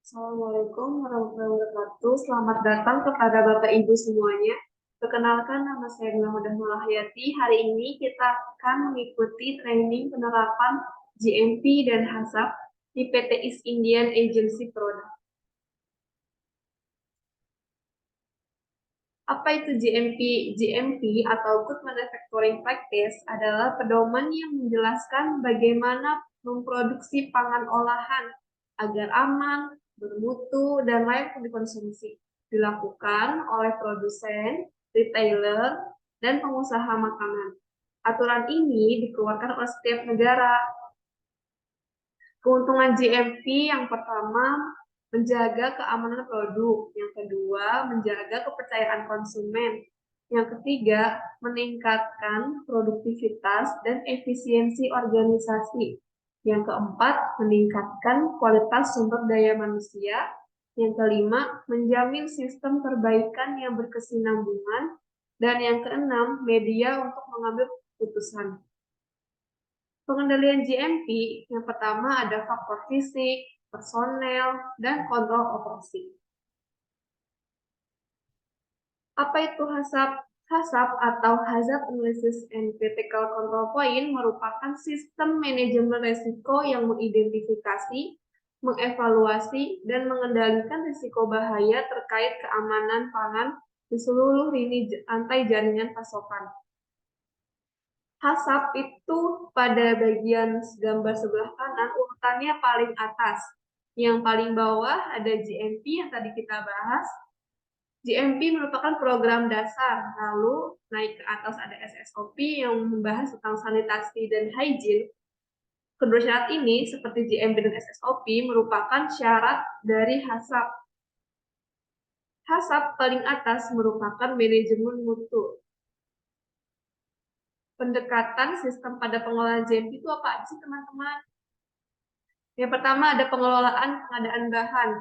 Assalamualaikum warahmatullahi wabarakatuh. Selamat datang kepada Bapak Ibu semuanya. Perkenalkan, nama saya Gula Mudah Hayati. Hari ini kita akan mengikuti training penerapan GMP dan HACCP di PT East Indian Agency Product. Apa itu GMP? GMP atau Good Manufacturing Practice adalah pedoman yang menjelaskan bagaimana memproduksi pangan olahan agar aman, bermutu, dan layak untuk dikonsumsi. Dilakukan oleh produsen, retailer, dan pengusaha makanan. Aturan ini dikeluarkan oleh setiap negara. Keuntungan GMP yang pertama, menjaga keamanan produk. Yang kedua, menjaga kepercayaan konsumen. Yang ketiga, meningkatkan produktivitas dan efisiensi organisasi. Yang keempat, meningkatkan kualitas sumber daya manusia. Yang kelima, menjamin sistem perbaikan yang berkesinambungan. Dan yang keenam, media untuk mengambil keputusan. Pengendalian GMP, yang pertama ada faktor fisik, personel, dan kontrol operasi. Apa itu HACCP? HACCP atau Hazard Analysis and Critical Control Point merupakan sistem manajemen risiko yang mengidentifikasi, mengevaluasi, dan mengendalikan risiko bahaya terkait keamanan pangan di seluruh lini rantai jaringan pasokan. HACCP itu pada bagian gambar sebelah kanan urutannya paling atas. Yang paling bawah ada GMP yang tadi kita bahas. GMP merupakan program dasar, lalu naik ke atas ada SSOP yang membahas tentang sanitasi dan hygiene. Kedua syarat ini seperti GMP dan SSOP merupakan syarat dari HACCP. HACCP paling atas merupakan manajemen mutu. Pendekatan sistem pada pengelolaan GMP itu apa sih teman-teman? Yang pertama ada pengelolaan pengadaan bahan,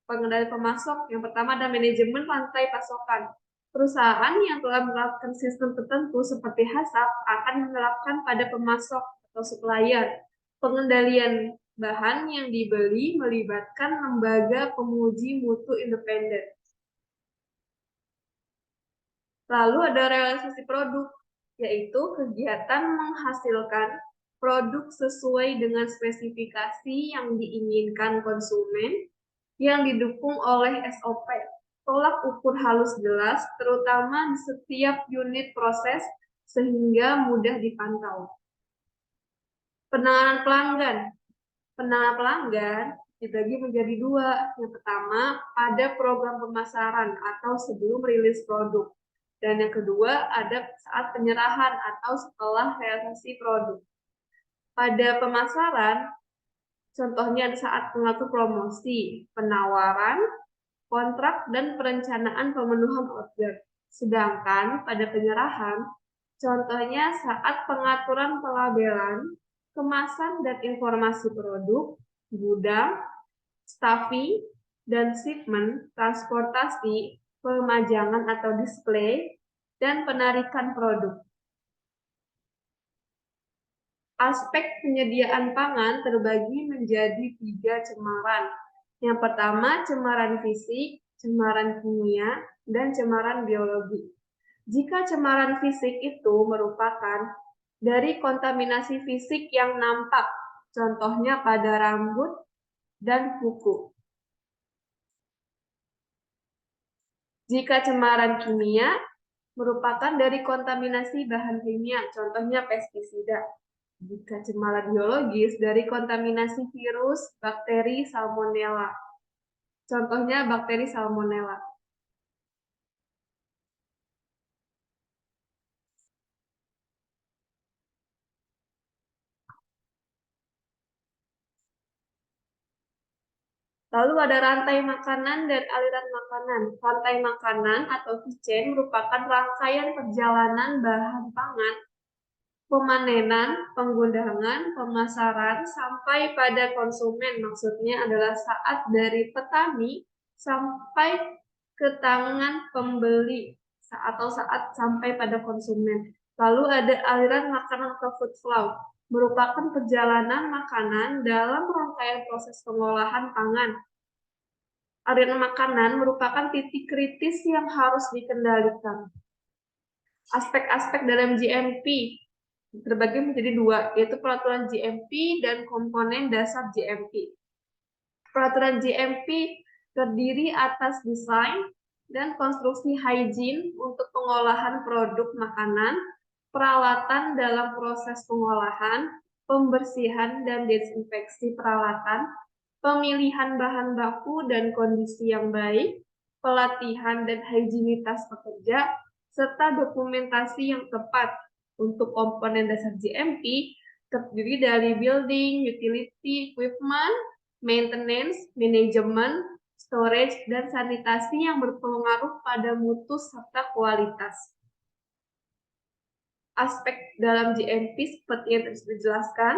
pengendalian pemasok. Yang pertama ada manajemen rantai pasokan. Perusahaan yang telah menerapkan sistem tertentu seperti HACCP akan menerapkan pada pemasok atau supplier. Pengendalian bahan yang dibeli melibatkan lembaga penguji mutu independen. Lalu ada realisasi produk, yaitu kegiatan menghasilkan produk sesuai dengan spesifikasi yang diinginkan konsumen yang didukung oleh SOP. Tolak ukur halus jelas, terutama di setiap unit proses sehingga mudah dipantau. Penanganan pelanggan. Penanganan pelanggan dibagi menjadi dua. Yang pertama, ada program pemasaran atau sebelum rilis produk. Dan yang kedua, ada saat penyerahan atau setelah realisasi produk. Pada pemasaran, contohnya saat mengatur promosi, penawaran, kontrak, dan perencanaan pemenuhan order. Sedangkan pada penyerahan, contohnya saat pengaturan pelabelan, kemasan dan informasi produk, gudang, staffing, dan shipment, transportasi, pemajangan atau display, dan penarikan produk. Aspek penyediaan pangan terbagi menjadi 3 cemaran. Yang pertama, cemaran fisik, cemaran kimia, dan cemaran biologi. Jika cemaran fisik itu merupakan dari kontaminasi fisik yang nampak, contohnya pada rambut dan kuku. Jika cemaran kimia merupakan dari kontaminasi bahan kimia, contohnya pestisida. Jika cemaran biologis dari kontaminasi virus, bakteri, salmonella. Contohnya bakteri salmonella. Lalu ada rantai makanan dan aliran makanan. Rantai makanan atau food chain merupakan rangkaian perjalanan bahan pangan, pemanenan, penggunaan, pemasaran, sampai pada konsumen. Maksudnya adalah saat dari petani sampai ke tangan pembeli atau saat sampai pada konsumen. Lalu ada aliran makanan atau food flow, merupakan perjalanan makanan dalam rangkaian proses pengolahan pangan, Area makanan merupakan titik kritis yang harus dikendalikan. Aspek-aspek dalam GMP terbagi menjadi dua, yaitu peraturan GMP dan komponen dasar GMP. Peraturan GMP terdiri atas desain dan konstruksi hygiene untuk pengolahan produk makanan, peralatan dalam proses pengolahan, pembersihan dan desinfeksi peralatan, pemilihan bahan baku dan kondisi yang baik, pelatihan dan higienitas pekerja, serta dokumentasi yang tepat. Untuk komponen dasar GMP terdiri dari building, utility, equipment, maintenance, manajemen, storage, dan sanitasi yang berpengaruh pada mutu serta kualitas. Aspek dalam GMP seperti yang tadi sudah dijelaskan.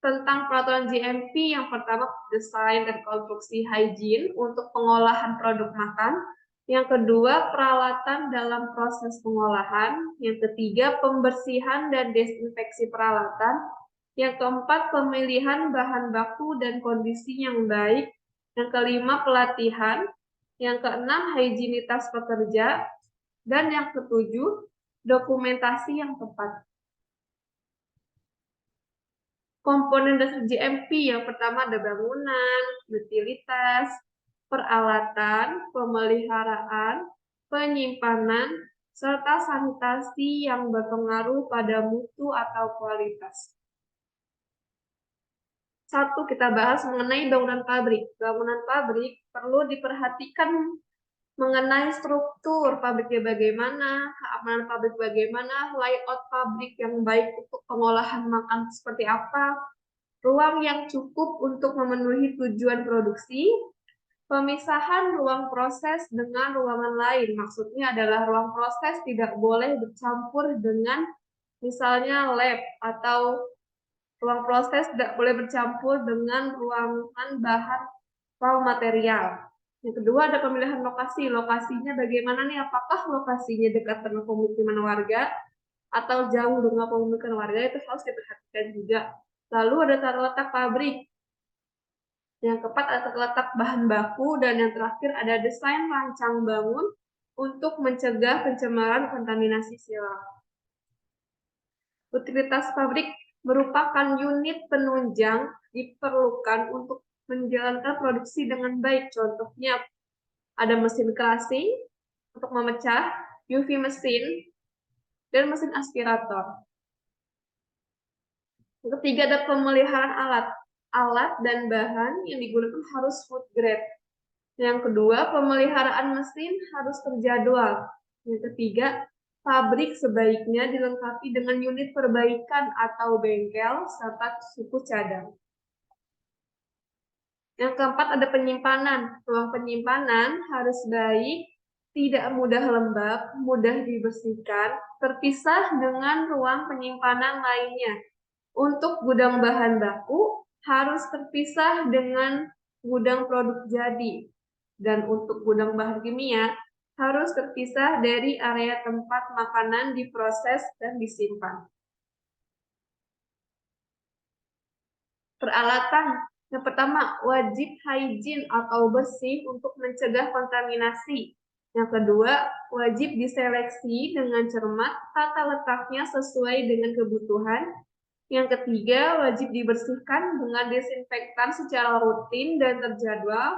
Tentang peraturan GMP, yang pertama desain dan konstruksi hygiene untuk pengolahan produk makan. Yang kedua, peralatan dalam proses pengolahan. Yang ketiga, pembersihan dan desinfeksi peralatan. Yang keempat, pemilihan bahan baku dan kondisi yang baik. Yang kelima, pelatihan. Yang keenam, higienitas pekerja. Dan yang ketujuh, dokumentasi yang tepat. Komponen dasar GMP yang pertama ada bangunan, utilitas, peralatan, pemeliharaan, penyimpanan, serta sanitasi yang berpengaruh pada mutu atau kualitas. Satu, kita bahas mengenai bangunan pabrik. Bangunan pabrik perlu diperhatikan mengenai struktur pabriknya bagaimana, keamanan pabrik bagaimana, layout pabrik yang baik untuk pengolahan makan seperti apa, ruang yang cukup untuk memenuhi tujuan produksi, pemisahan ruang proses dengan ruangan lain. Maksudnya adalah ruang proses tidak boleh bercampur dengan misalnya lab, atau ruang proses tidak boleh bercampur dengan ruangan bahan raw material. Yang kedua ada pemilihan lokasi. Lokasinya bagaimana nih? Apakah lokasinya dekat dengan pemukiman warga atau jauh dengan pemukiman warga? Itu harus diperhatikan juga. Lalu ada tata letak pabrik. Yang keempat ada tata letak bahan baku. Dan yang terakhir ada desain rancang bangun untuk mencegah pencemaran kontaminasi silang. Utilitas pabrik merupakan unit penunjang diperlukan untuk menjalankan produksi dengan baik. Contohnya ada mesin crushing untuk memecah, UV mesin, dan mesin aspirator. Yang ketiga ada pemeliharaan alat. Alat dan bahan yang digunakan harus food grade. Yang kedua, pemeliharaan mesin harus terjadwal. Yang ketiga, pabrik sebaiknya dilengkapi dengan unit perbaikan atau bengkel serta suku cadang. Yang keempat ada penyimpanan. Ruang penyimpanan harus baik, tidak mudah lembab, mudah dibersihkan, terpisah dengan ruang penyimpanan lainnya. Untuk gudang bahan baku harus terpisah dengan gudang produk jadi. Dan untuk gudang bahan kimia harus terpisah dari area tempat makanan diproses dan disimpan. Peralatan. Yang pertama, wajib hygiene atau bersih untuk mencegah kontaminasi. Yang kedua, wajib diseleksi dengan cermat, tata letaknya sesuai dengan kebutuhan. Yang ketiga, wajib dibersihkan dengan desinfektan secara rutin dan terjadwal.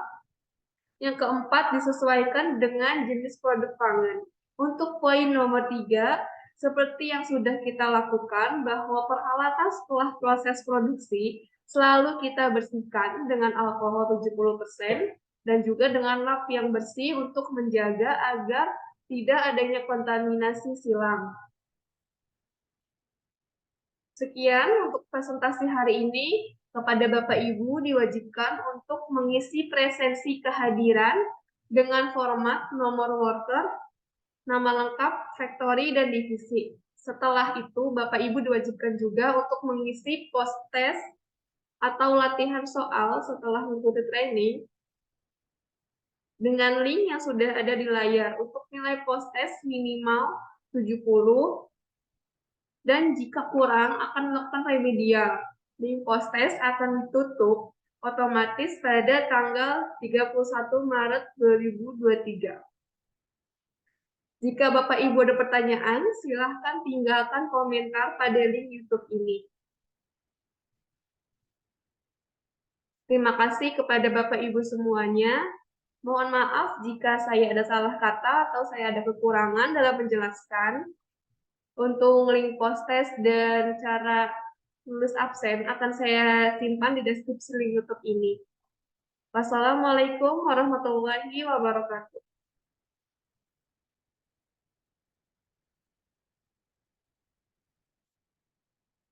Yang keempat, disesuaikan dengan jenis produk pangan. Untuk poin nomor 3, seperti yang sudah kita lakukan, bahwa peralatan setelah proses produksi selalu kita bersihkan dengan alkohol 70% dan juga dengan lap yang bersih untuk menjaga agar tidak adanya kontaminasi silang. Sekian untuk presentasi hari ini. Kepada Bapak Ibu diwajibkan untuk mengisi presensi kehadiran dengan format nomor worker, nama lengkap, factory, dan divisi. Setelah itu Bapak Ibu diwajibkan juga untuk mengisi post test atau latihan soal setelah mengikuti training dengan link yang sudah ada di layar. Untuk nilai post test minimal 70, dan jika kurang akan melakukan remedial. Link post test akan ditutup otomatis pada tanggal 31 Maret 2023. Jika Bapak Ibu ada pertanyaan, silahkan tinggalkan komentar pada link YouTube ini. Terima kasih kepada Bapak Ibu semuanya. Mohon maaf jika saya ada salah kata atau saya ada kekurangan dalam menjelaskan. Untuk link post-test dan cara lulus absen akan saya simpan di deskripsi link YouTube ini. Wassalamualaikum warahmatullahi wabarakatuh.